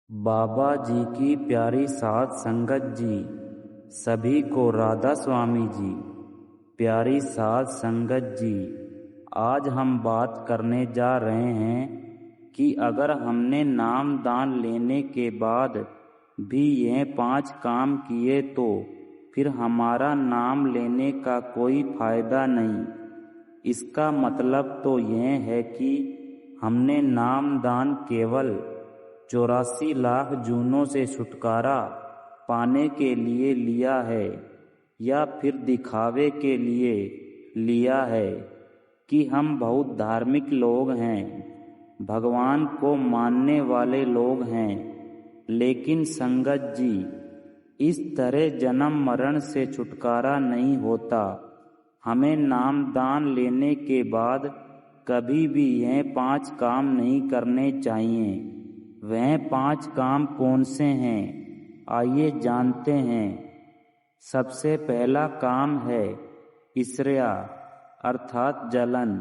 बाबा जी की प्यारी साध संगत जी, सभी को राधा स्वामी जी। प्यारी साध संगत जी, आज हम बात करने जा रहे हैं कि अगर हमने नाम दान लेने के बाद भी यह 5 काम किए तो फिर हमारा नाम लेने का कोई फायदा नहीं। इसका मतलब तो यह है कि हमने नाम दान केवल 84 लाख जूनों से छुटकारा पाने के लिए लिया है, या फिर दिखावे के लिए लिया है कि हम बहुत धार्मिक लोग हैं, भगवान को मानने वाले लोग हैं। लेकिन संगत जी, इस तरह जन्म मरण से छुटकारा नहीं होता। हमें नाम दान लेने के बाद कभी भी यह 5 काम नहीं करने चाहिए। वह 5 काम कौन से हैं, आइए जानते हैं। सबसे पहला काम है ईर्ष्या अर्थात जलन।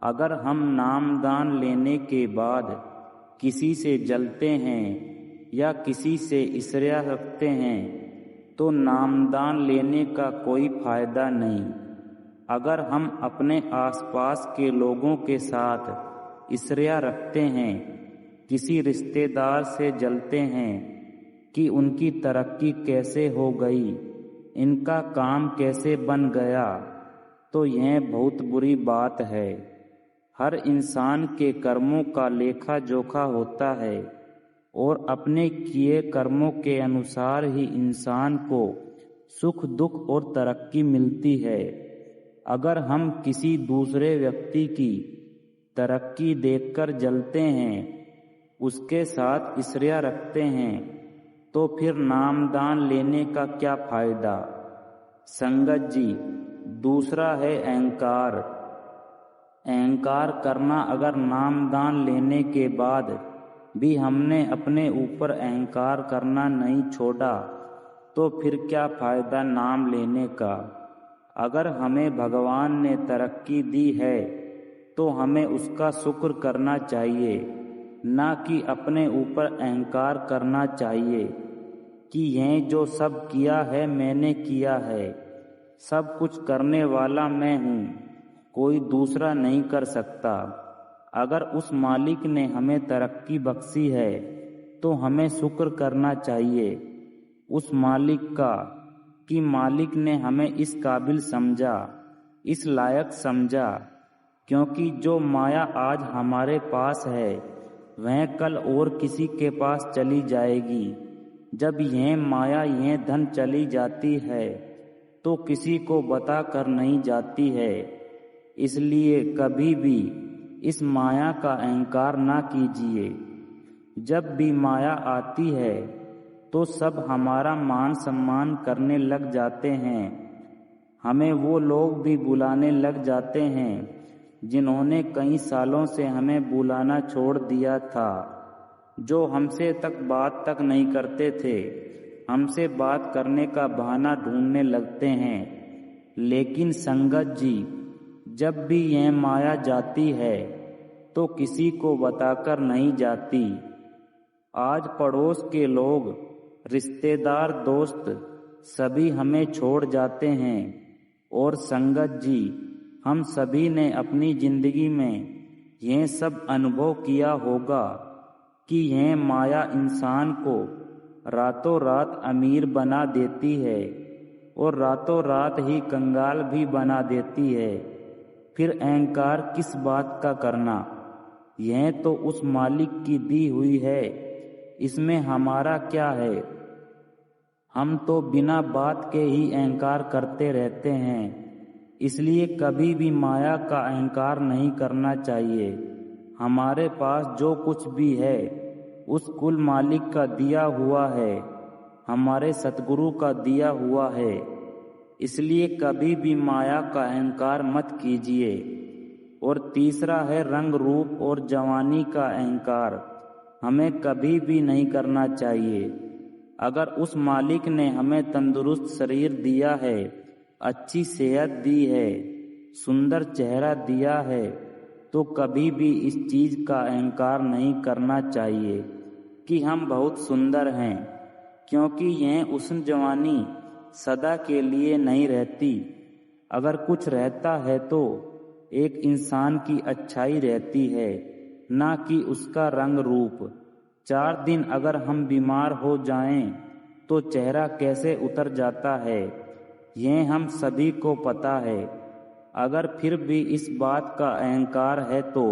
अगर हम नाम दान लेने के बाद किसी से जलते हैं या किसी से ईर्ष्या रखते हैं तो नामदान लेने का कोई फायदा नहीं। अगर हम अपने आसपास के लोगों के साथ ईर्ष्या रखते हैं, किसी रिश्तेदार से जलते हैं कि उनकी तरक्की कैसे हो गई, इनका काम कैसे बन गया, तो यह बहुत बुरी बात है। हर इंसान के कर्मों का लेखा जोखा होता है और अपने किए कर्मों के अनुसार ही इंसान को सुख दुख और तरक्की मिलती है। अगर हम किसी दूसरे व्यक्ति की तरक्की देखकर जलते हैं, उसके साथ ईर्ष्या रखते हैं, तो फिर नामदान लेने का क्या फायदा। संगत जी, दूसरा है अहंकार। अहंकार करना। अगर नामदान लेने के बाद भी हमने अपने ऊपर अहंकार करना नहीं छोड़ा तो फिर क्या फायदा नाम लेने का। अगर हमें भगवान ने तरक्की दी है तो हमें उसका शुक्र करना चाहिए, ना कि अपने ऊपर अहंकार करना चाहिए कि यह जो सब किया है मैंने किया है, सब कुछ करने वाला मैं हूँ, कोई दूसरा नहीं कर सकता। अगर उस मालिक ने हमें तरक्की बख्शी है तो हमें शुक्र करना चाहिए उस मालिक का कि मालिक ने हमें इस काबिल समझा, इस लायक समझा। क्योंकि जो माया आज हमारे पास है वह कल और किसी के पास चली जाएगी। जब यह माया यह धन चली जाती है तो किसी को बता कर नहीं जाती है। इसलिए कभी भी इस माया का अहंकार ना कीजिए। जब भी माया आती है तो सब हमारा मान सम्मान करने लग जाते हैं। हमें वो लोग भी बुलाने लग जाते हैं जिन्होंने कई सालों से हमें बुलाना छोड़ दिया था, जो हमसे तक बात तक नहीं करते थे, हमसे बात करने का बहाना ढूंढने लगते हैं। लेकिन संगत जी, जब भी यह माया जाती है तो किसी को बताकर नहीं जाती। आज पड़ोस के लोग, रिश्तेदार, दोस्त सभी हमें छोड़ जाते हैं। और संगत जी, हम सभी ने अपनी जिंदगी में यह सब अनुभव किया होगा कि यह माया इंसान को रातों रात अमीर बना देती है और रातों रात ही कंगाल भी बना देती है। फिर अहंकार किस बात का करना। यह तो उस मालिक की दी हुई है, इसमें हमारा क्या है। हम तो बिना बात के ही अहंकार करते रहते हैं। इसलिए कभी भी माया का अहंकार नहीं करना चाहिए। हमारे पास जो कुछ भी है उस कुल मालिक का दिया हुआ है, हमारे सतगुरु का दिया हुआ है। इसलिए कभी भी माया का अहंकार मत कीजिए। और तीसरा है रंग रूप और जवानी का अहंकार। हमें कभी भी नहीं करना चाहिए। अगर उस मालिक ने हमें तंदुरुस्त शरीर दिया है, अच्छी सेहत दी है, सुंदर चेहरा दिया है, तो कभी भी इस चीज का अहंकार नहीं करना चाहिए कि हम बहुत सुंदर हैं, क्योंकि यह उष्ण जवानी सदा के लिए नहीं रहती। अगर कुछ रहता है तो एक इंसान की अच्छाई रहती है, ना कि उसका रंग रूप। 4 दिन अगर हम बीमार हो जाएं तो चेहरा कैसे उतर जाता है, यह हम सभी को पता है। अगर फिर भी इस बात का अहंकार है तो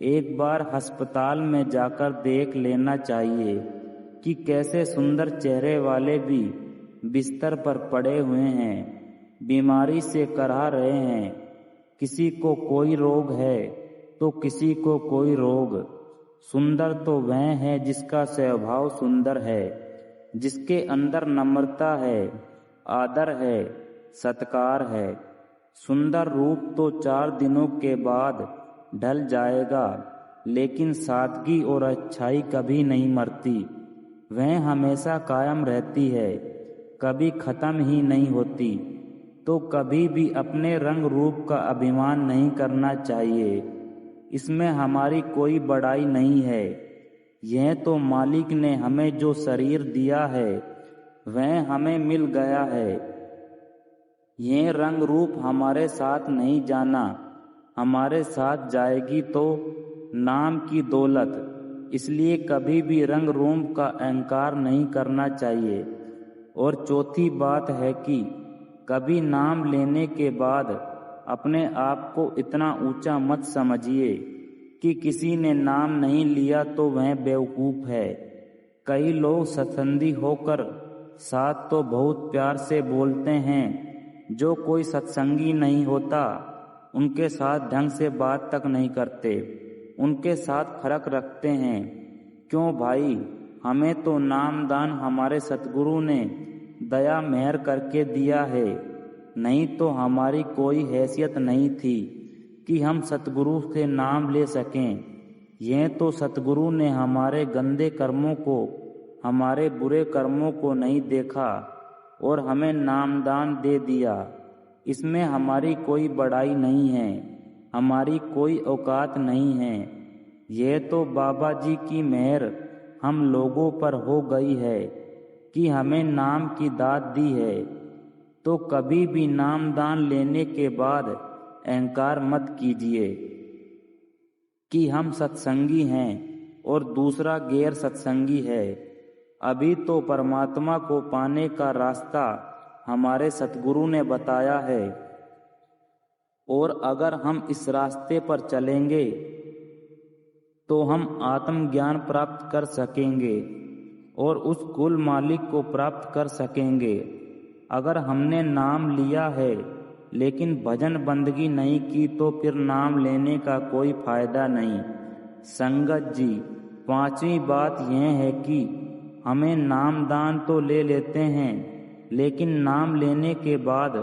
एक बार अस्पताल में जाकर देख लेना चाहिए कि कैसे सुंदर चेहरे वाले भी बिस्तर पर पड़े हुए हैं, बीमारी से कराह रहे हैं। किसी को कोई रोग है तो किसी को कोई रोग। सुंदर तो वह है जिसका स्वभाव सुंदर है, जिसके अंदर नम्रता है, आदर है, सत्कार है। सुंदर रूप तो 4 दिनों के बाद ढल जाएगा, लेकिन सादगी और अच्छाई कभी नहीं मरती। वह हमेशा कायम रहती है, कभी खत्म ही नहीं होती। तो कभी भी अपने रंग रूप का अभिमान नहीं करना चाहिए। इसमें हमारी कोई बड़ाई नहीं है। यह तो मालिक ने हमें जो शरीर दिया है वह हमें मिल गया है। यह रंग रूप हमारे साथ नहीं जाना, हमारे साथ जाएगी तो नाम की दौलत। इसलिए कभी भी रंग रूप का अहंकार नहीं करना चाहिए। और चौथी बात है कि कभी नाम लेने के बाद अपने आप को इतना ऊंचा मत समझिए कि किसी ने नाम नहीं लिया तो वह बेवकूफ़ है। कई लोग सत्संगी होकर साथ तो बहुत प्यार से बोलते हैं, जो कोई सत्संगी नहीं होता उनके साथ ढंग से बात तक नहीं करते, उनके साथ फर्क रखते हैं। क्यों भाई, हमें तो नामदान हमारे सतगुरु ने दया मेहर करके दिया है, नहीं तो हमारी कोई हैसियत नहीं थी कि हम सतगुरु से नाम ले सकें। यह तो सतगुरु ने हमारे गंदे कर्मों को, हमारे बुरे कर्मों को नहीं देखा और हमें नामदान दे दिया। इसमें हमारी कोई बड़ाई नहीं है, हमारी कोई औकात नहीं है। यह तो बाबा जी की मेहर हम लोगों पर हो गई है कि हमें नाम की दात दी है। तो कभी भी नामदान लेने के बाद अहंकार मत कीजिए कि हम सत्संगी हैं और दूसरा गैर सत्संगी है। अभी तो परमात्मा को पाने का रास्ता हमारे सतगुरु ने बताया है, और अगर हम इस रास्ते पर चलेंगे तो हम आत्मज्ञान प्राप्त कर सकेंगे और उस कुल मालिक को प्राप्त कर सकेंगे। अगर हमने नाम लिया है लेकिन भजन बंदगी नहीं की तो फिर नाम लेने का कोई फायदा नहीं। संगत जी, 5वीं बात यह है कि हमें नामदान तो ले लेते हैं, लेकिन नाम लेने के बाद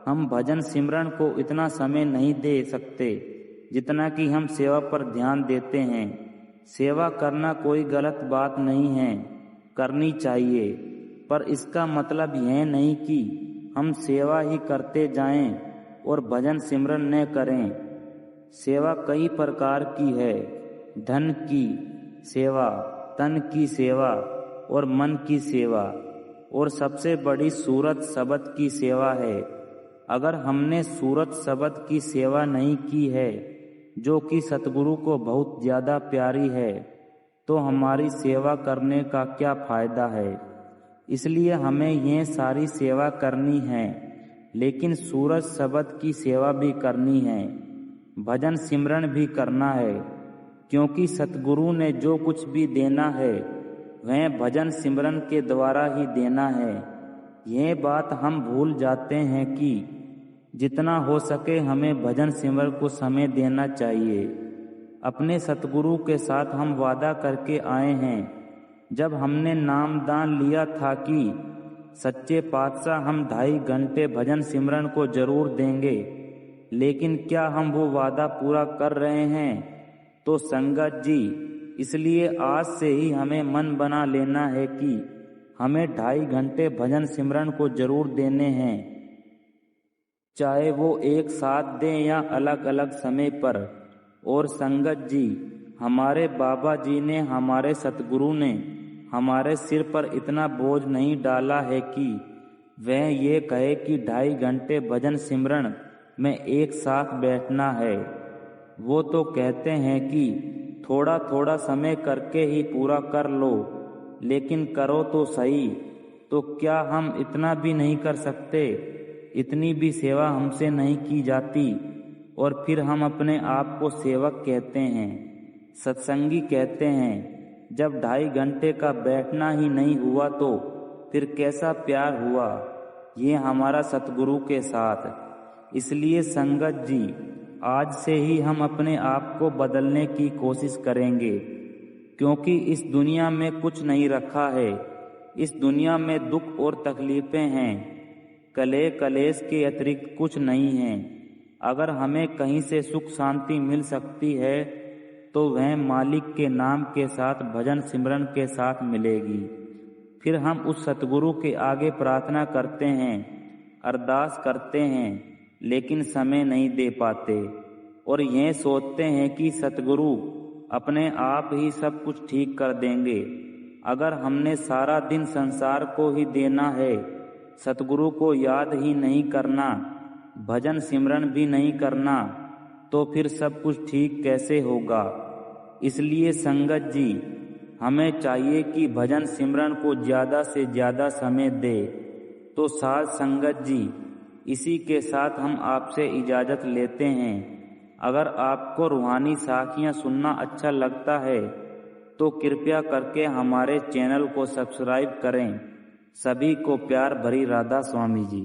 हम भजन सिमरन को इतना समय नहीं दे सकते जितना कि हम सेवा पर ध्यान देते हैं। सेवा करना कोई गलत बात नहीं है, करनी चाहिए, पर इसका मतलब यह नहीं कि हम सेवा ही करते जाएं और भजन सिमरन न करें। सेवा कई प्रकार की है, धन की सेवा, तन की सेवा और मन की सेवा, और सबसे बड़ी सूरत शब्द की सेवा है। अगर हमने सूरत शब्द की सेवा नहीं की है, जो कि सतगुरु को बहुत ज़्यादा प्यारी है, तो हमारी सेवा करने का क्या फ़ायदा है। इसलिए हमें यह सारी सेवा करनी है, लेकिन सूरज शब्द की सेवा भी करनी है, भजन सिमरन भी करना है, क्योंकि सतगुरु ने जो कुछ भी देना है वह भजन सिमरन के द्वारा ही देना है। यह बात हम भूल जाते हैं कि जितना हो सके हमें भजन सिमरन को समय देना चाहिए। अपने सतगुरु के साथ हम वादा करके आए हैं, जब हमने नामदान लिया था कि सच्चे पातशाह हम 2.5 घंटे भजन सिमरन को जरूर देंगे, लेकिन क्या हम वो वादा पूरा कर रहे हैं? तो संगत जी, इसलिए आज से ही हमें मन बना लेना है कि हमें 2.5 घंटे भजन सिमरन को जरूर देने हैं, चाहे वो एक साथ दें या अलग अलग समय पर। और संगत जी, हमारे बाबा जी ने, हमारे सतगुरु ने हमारे सिर पर इतना बोझ नहीं डाला है कि वह ये कहे कि 2.5 घंटे भजन सिमरन में एक साथ बैठना है। वो तो कहते हैं कि थोड़ा थोड़ा समय करके ही पूरा कर लो, लेकिन करो तो सही। तो क्या हम इतना भी नहीं कर सकते? इतनी भी सेवा हमसे नहीं की जाती और फिर हम अपने आप को सेवक कहते हैं, सत्संगी कहते हैं। जब 2.5 घंटे का बैठना ही नहीं हुआ तो फिर कैसा प्यार हुआ ये हमारा सतगुरु के साथ। इसलिए संगत जी, आज से ही हम अपने आप को बदलने की कोशिश करेंगे, क्योंकि इस दुनिया में कुछ नहीं रखा है। इस दुनिया में दुख और तकलीफें हैं, कलेह कलेश के अतिरिक्त कुछ नहीं है। अगर हमें कहीं से सुख शांति मिल सकती है तो वह मालिक के नाम के साथ भजन सिमरन के साथ मिलेगी। फिर हम उस सतगुरु के आगे प्रार्थना करते हैं, अरदास करते हैं, लेकिन समय नहीं दे पाते और यह सोचते हैं कि सतगुरु अपने आप ही सब कुछ ठीक कर देंगे। अगर हमने सारा दिन संसार को ही देना है, सतगुरु को याद ही नहीं करना, भजन सिमरन भी नहीं करना, तो फिर सब कुछ ठीक कैसे होगा? इसलिए संगत जी, हमें चाहिए कि भजन सिमरन को ज़्यादा से ज़्यादा समय दे। तो साथ संगत जी, इसी के साथ हम आपसे इजाज़त लेते हैं। अगर आपको रूहानी साखियाँ सुनना अच्छा लगता है तो कृपया करके हमारे चैनल को सब्सक्राइब करें। सभी को प्यार भरी राधा स्वामी जी।